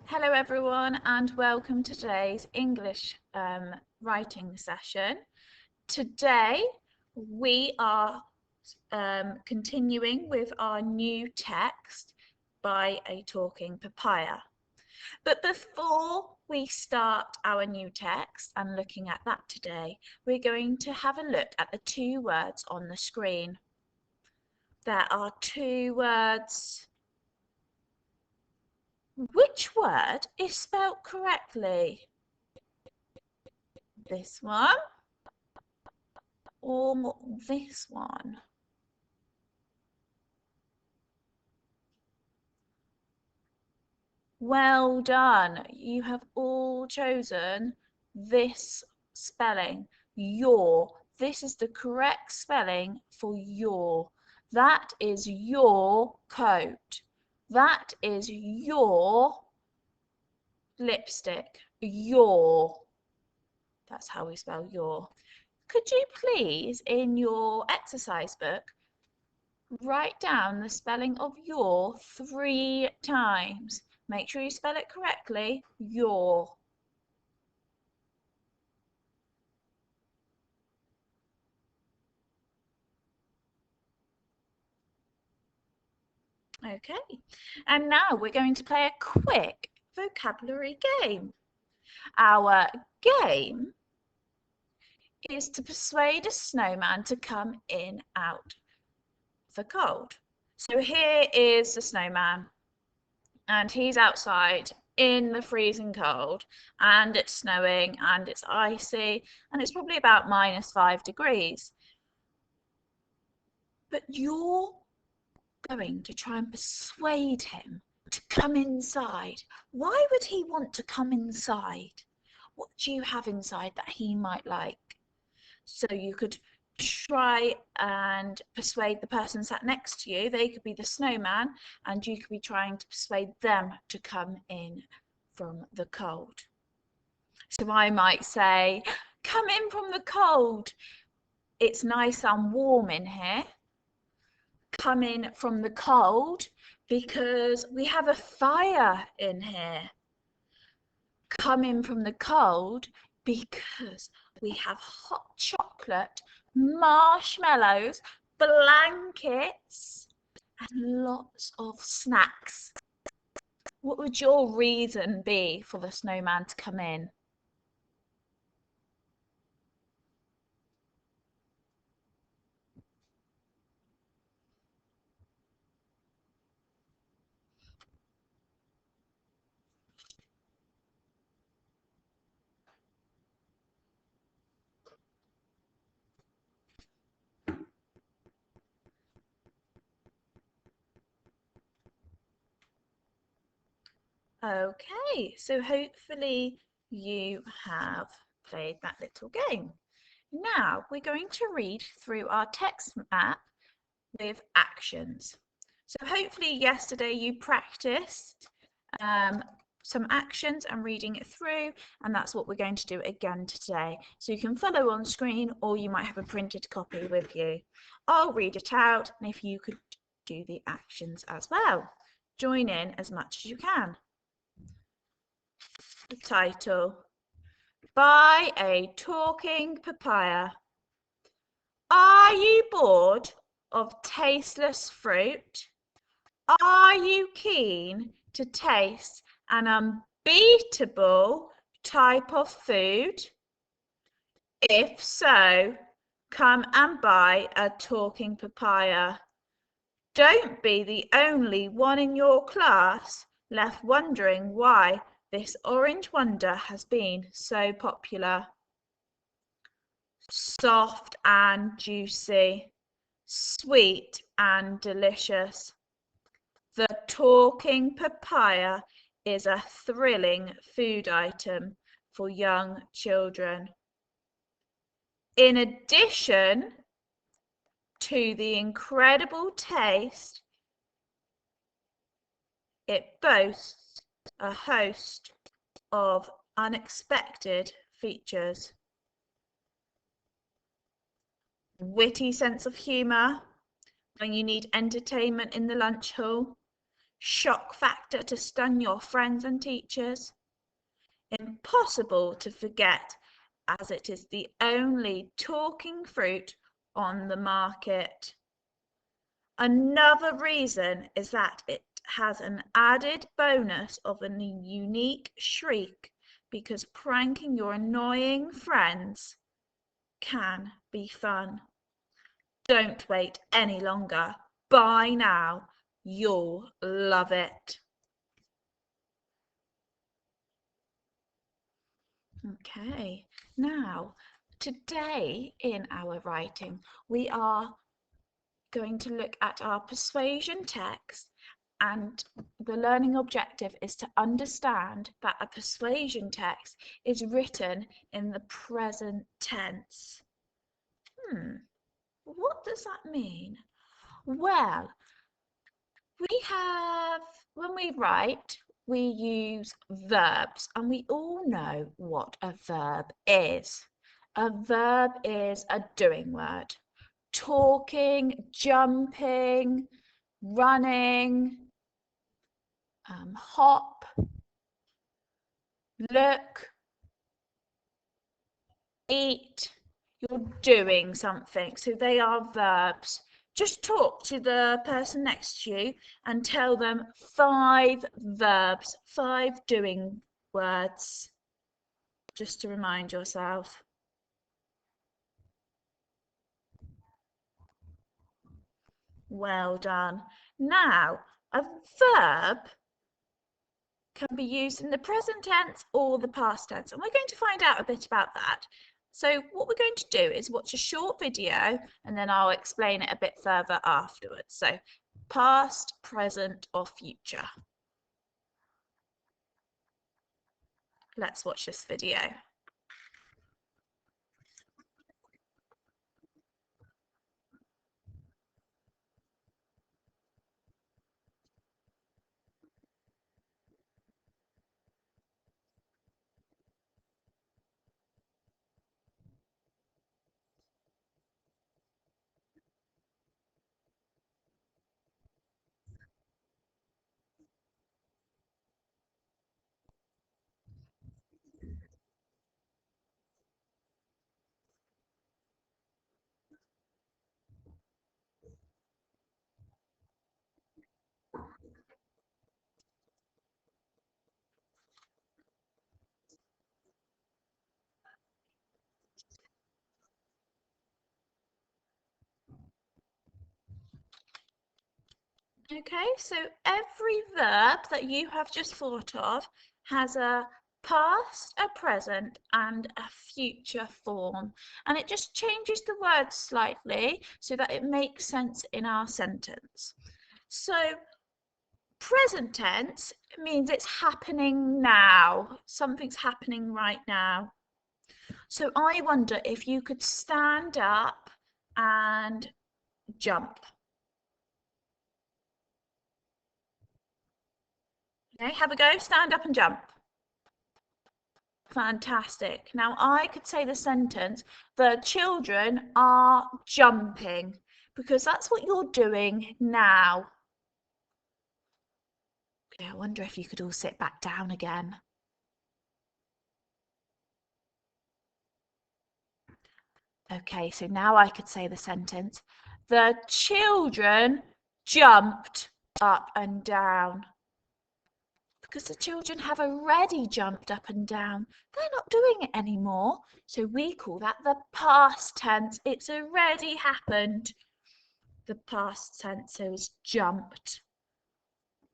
Hello everyone and welcome to today's English writing session. Today we are continuing with our new text by A Talking Papaya. But before we start our new text and looking at that today, we're going to have a look at the two words on the screen. There are two words. Which word is spelt correctly? This one or this one? Well done. You have all chosen this spelling, your. This is the correct spelling for your. That is your coat. That is your lipstick. Your. That's how we spell your. Could you please, in your exercise book, write down the spelling of your 3 times. Make sure you spell it correctly. Your. Okay, and now we're going to play a quick vocabulary game. Our game is to persuade a snowman to come in out the cold. So here is the snowman, and he's outside in the freezing cold, and it's snowing and it's icy, and it's probably about -5 degrees. But you're going to try and persuade him to come inside. Why would he want to come inside? What do you have inside that he might like? So you could try and persuade the person sat next to you. They could be the snowman, and you could be trying to persuade them to come in from the cold. So I might say, come in from the cold. It's nice and warm in here. Come in from the cold because we have a fire in here. Come in from the cold because we have hot chocolate, marshmallows, blankets, and lots of snacks. What would your reason be for the snowman to come in? Okay, so hopefully you have played that little game. Now we're going to read through our text map with actions. So hopefully yesterday you practiced some actions and reading it through, and that's what we're going to do again today. So you can follow on screen, or you might have a printed copy with you. I'll read it out, and if you could do the actions as well. Join in as much as you can. The title: By A Talking Papaya. Are you bored of tasteless fruit? Are you keen to taste an unbeatable type of food? If so, come and buy a talking papaya. Don't be the only one in your class left wondering why this orange wonder has been so popular. Soft and juicy, sweet and delicious. The talking papaya is a thrilling food item for young children. In addition to the incredible taste, it boasts a host of unexpected features. Witty sense of humour when you need entertainment in the lunch hall. shock factor to stun your friends and teachers, impossible to forget as it is the only talking fruit on the market. Another reason is that it has an added bonus of a unique shriek because pranking your annoying friends can be fun. Don't wait any longer. Buy now. You'll love it. Okay, now today in our writing, we are going to look at our persuasion text, and the learning objective is to understand that a persuasion text is written in the present tense. What does that mean? Well, when we write, we use verbs, and we all know what a verb is. A verb is a doing word. Talking, jumping, running, hop, look, eat. You're doing something, so they are verbs. Just talk to the person next to you and tell them 5 verbs, 5 doing words, just to remind yourself. Well done. Now, a verb can be used in the present tense or the past tense, and we're going to find out a bit about that. So what we're going to do is watch a short video and then I'll explain it a bit further afterwards. So past, present or future. Let's watch this video. Okay, so every verb that you have just thought of has a past, a present and a future form, and it just changes the words slightly so that it makes sense in our sentence. So present tense means it's happening now. Something's happening right now. So I wonder if you could stand up and jump. Okay, have a go, stand up and jump. Fantastic. Now I could say the sentence, the children are jumping, because that's what you're doing now. Okay, I wonder if you could all sit back down again. Okay, so now I could say the sentence, the children jumped up and down. Because the children have already jumped up and down. They're not doing it anymore. So we call that the past tense. It's already happened. The past tense is jumped.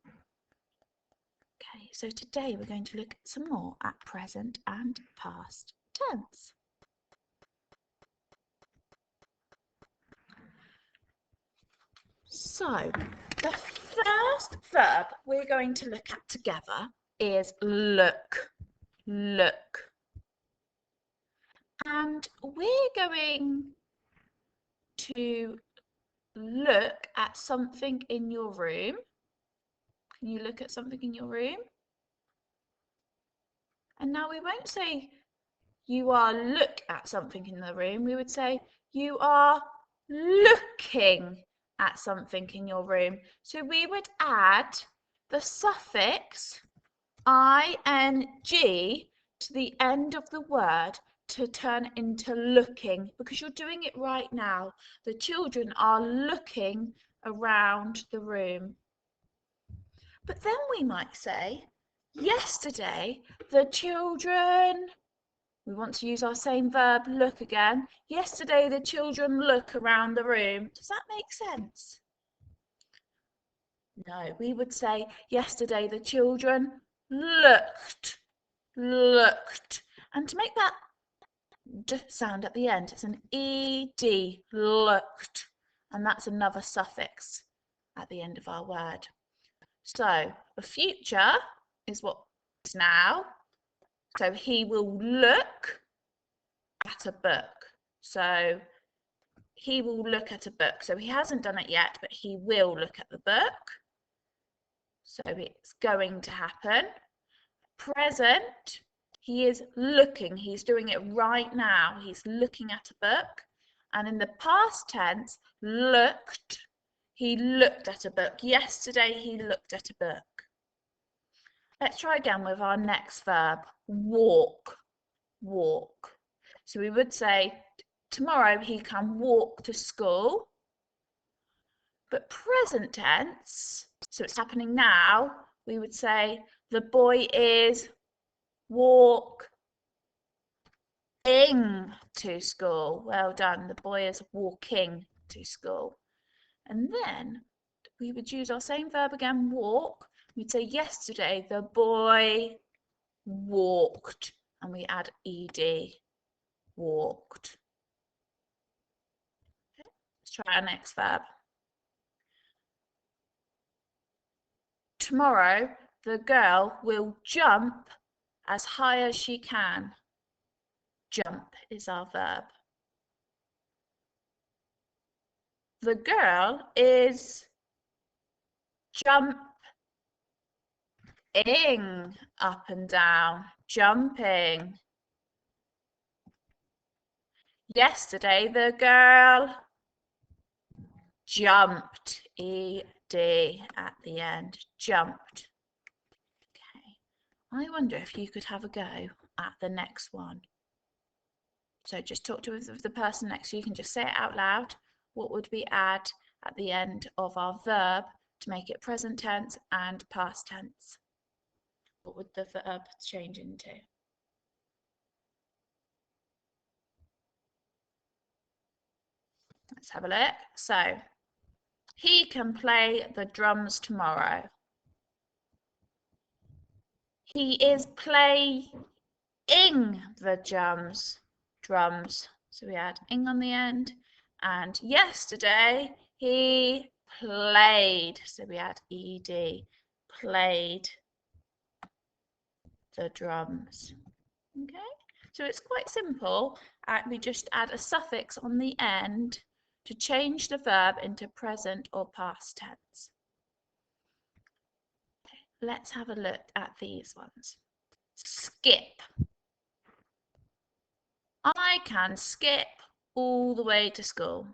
Okay, so today we're going to look some more at present and past tense. So the first verb we're going to look at together is look. Look. And we're going to look at something in your room. Can you look at something in your room? And now we won't say you are look at something in the room. We would say you are looking at something in your room. So we would add the suffix ing to the end of the word to turn into looking, because you're doing it right now. The children are looking around the room. But then we might say, yesterday the children, we want to use our same verb, look again. Yesterday the children look around the room. Does that make sense? No, we would say yesterday the children looked. And to make that d sound at the end, it's an ed, looked. And that's another suffix at the end of our word. So the future is what is now. So he will look at a book. So he will look at a book. So he hasn't done it yet, but he will look at the book. So it's going to happen. Present, he is looking. He's doing it right now. He's looking at a book. And in the past tense, looked, he looked at a book. Yesterday, he looked at a book. Let's try again with our next verb, walk, walk. So we would say, tomorrow he can walk to school. But present tense, so it's happening now, we would say, the boy is walking to school. Well done. The boy is walking to school. And then we would use our same verb again, walk. We'd say yesterday the boy walked, and we add ed, walked. Okay, let's try our next verb. Tomorrow the girl will jump as high as she can. Jump is our verb. The girl is jumping up and down, jumping. Yesterday the girl jumped, ed at the end, jumped. Okay, I wonder if you could have a go at the next one. So just talk to the person next to you. You can just say it out loud. What would we add at the end of our verb to make it present tense and past tense? What would the verb change into? Let's have a look. So, he can play the drums tomorrow. He is playing the drums. So we add ing on the end. And yesterday he played. So we add ed, played the drums. Okay, so it's quite simple. We just add a suffix on the end to change the verb into present or past tense. Okay, let's have a look at these ones. Skip. I can skip all the way to school.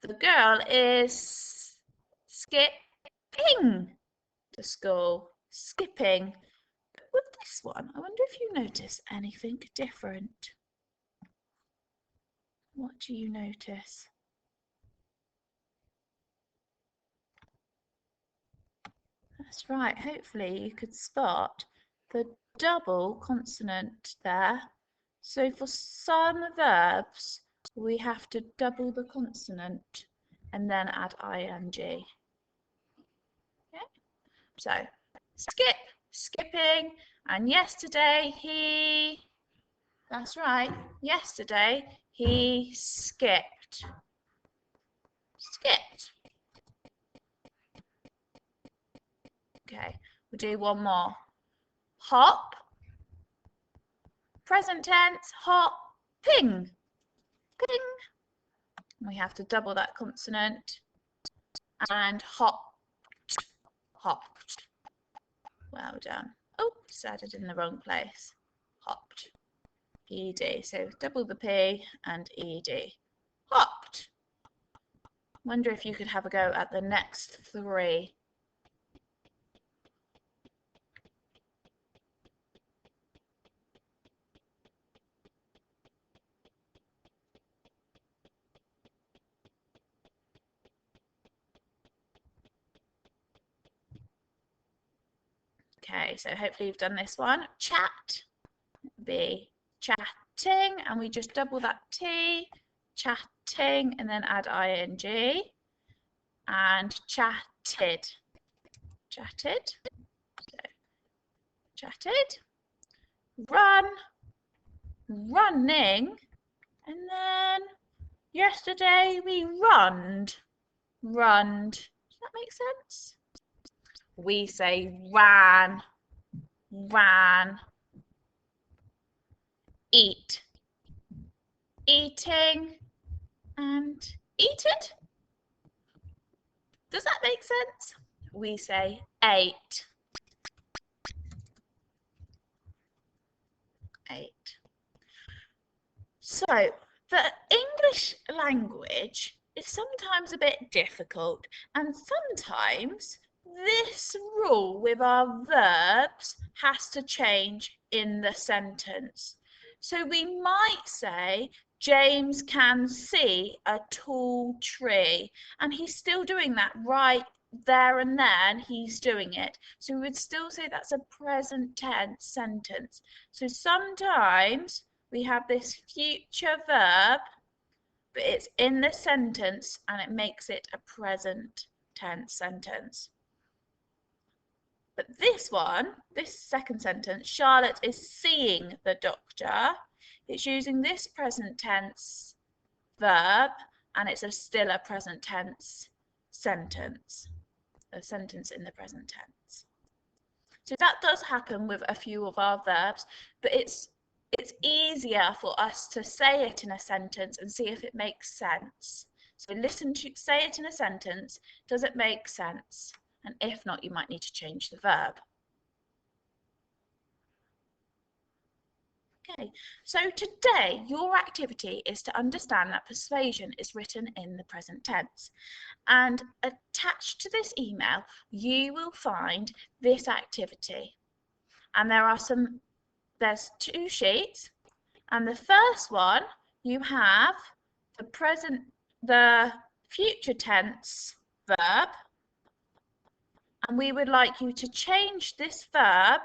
The girl is skipping to school. Skipping. With this one, I wonder if you notice anything different. What do you notice? That's right, hopefully you could spot the double consonant there. So for some verbs, we have to double the consonant and then add ing. Okay? So skip, skipping, and yesterday he, that's right, yesterday he skipped. Skipped. Okay, we'll do one more. Hop. Present tense, hopping. Ping. We have to double that consonant. And hopped. Hopped. Well done. Oh, it's added in the wrong place. Hopped. ed. So double the p and ed. Hopped. Wonder if you could have a go at the next three. Okay, so hopefully you've done this one. Chat, be chatting, and we just double that T, chatting, and then add ing, and chatted, chatted, so chatted, run, running, and then yesterday we runned, runned. Does that make sense? We say ran, ran, eat, eating, and eated. Does that make sense? We say ate, ate. So the English language is sometimes a bit difficult, and sometimes this rule with our verbs has to change in the sentence. So we might say, James can see a tall tree, and he's still doing that right there and then, he's doing it. So we would still say that's a present tense sentence. So sometimes we have this future verb, but it's in the sentence and it makes it a present tense sentence. But this one, this second sentence, Charlotte is seeing the doctor, it's using this present tense verb and it's still a present tense sentence, a sentence in the present tense. So that does happen with a few of our verbs, but it's easier for us to say it in a sentence and see if it makes sense. So listen to, say it in a sentence, does it make sense? And if not, you might need to change the verb. Okay, so today your activity is to understand that persuasion is written in the present tense. And attached to this email, you will find this activity. And there's two sheets, and the first one you have the future tense verb, and we would like you to change this verb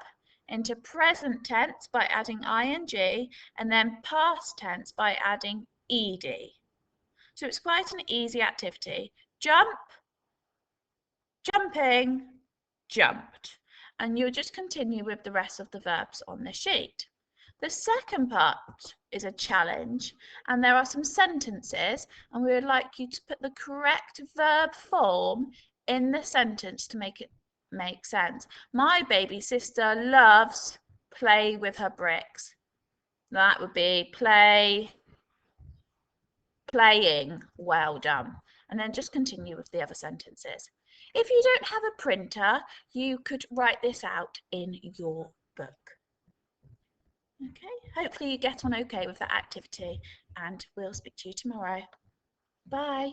into present tense by adding ing and then past tense by adding ed. So it's quite an easy activity. Jump, jumping, jumped. And you'll just continue with the rest of the verbs on the sheet. The second part is a challenge, and there are some sentences, and we would like you to put the correct verb form in the sentence to make it make sense. My baby sister loves play with her bricks. That would be play, playing, well done. And then just continue with the other sentences. If you don't have a printer, you could write this out in your book. Okay, hopefully you get on okay with that activity, and we'll speak to you tomorrow. Bye.